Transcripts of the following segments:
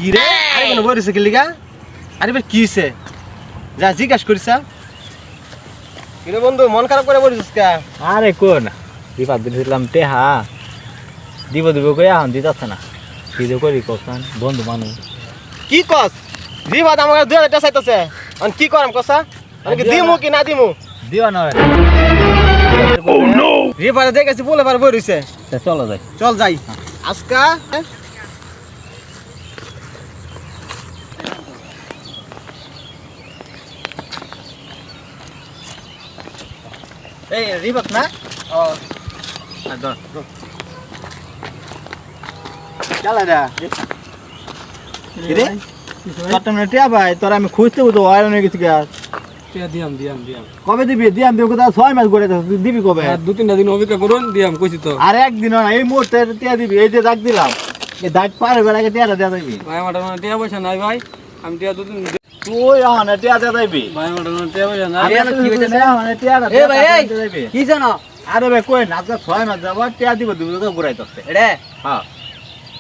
কি রে আরে বল বরিস কি লিগা আরে ভাই কি হইছে যা জিজ্ঞাসা করিসা কি রে বন্ধু মন খারাপ করে বলিস কা আরে কোন দিবা দিলাম টেহা দিব কই এখন দিতাছ না কি যে করি কখন বন্ধু মানুষ কি কস রিবাদ আমাকে 2000 টাকা চাইতাছে অন কি করাম কসা আমি কি দিমু কি না দিমু দিবা না ও নো রিবাদ দেখেছি বলে পার বইরিছে চলো যাই চল যাই আজকা এই রিবাক না ও ধর চালা দা কি রে চট্টগ্রামে টিয়া ভাই তোর আমি খুঁজতে তো হয় না কিছু গাছ টিয়া দিয়াম কবে দিবি দিয়াম দেব কথা 6 মাস গড়ে তুই দিবি কবে আর 2-3 দিন অপেক্ষা করুন দিয়াম কইছি তো আর একদিন না এই মুহূর্তে টিয়া দিবি এই যে দাগ দিলাম এই দাগ পার হবে আগে টিয়াটা দেয়া দিবি ভাই আমার টিয়া পয়সা নাই ভাই আমি টিয়া 2 দিন তুই আন টিয়া দেয়া দিবি ভাই আমার টিয়া পয়সা নাই আরে কি হইছে না মানে টিয়াটা এ ভাই এই কি জানো আরে ভাই কই না আজকে 6 মাস যাব টিয়া দিব তো ঘুরাইতেছে রে হ্যাঁ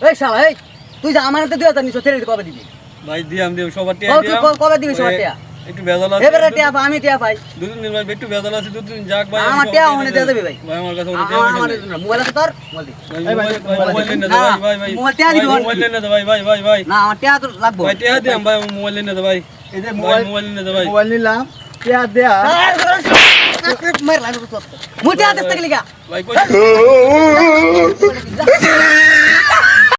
এই শালা এই তুই যা আমার হাতে 2000 নিছ তেরে কবে দিবি ভাই দিয়াম সবার টিয়া তুই দিয়াম কবে দিবি সবার টিয়া একটু বেজাল আছে এবারে টিয়া পাই আমি টিয়া পাই 2 দিন ভাই একটু বেজাল আছে 2 দিন যাক ভাই আমার টিয়া ওখানে দিয়ে দেবে ভাই ভাই আমার কাছে ওটা টিয়া পয়সা আমার নাই মোবাইল আছে তোর মোবাইল দি মোবাইল লেন না ভাই মোবাইল টিয়া দিবি মোবাইল লেন না ভাই না আমার টিয়া তো লাগবে ভাই টিয়া দিয়াম ভাই মোবাইল লেন না ভাই এই যে মোবাইল লেন না ভাই মোবাইল নিলাম টিয়া দেয়া মার লাগবে তো মুই টিয়া দেখতে গেলি গা ভাই কই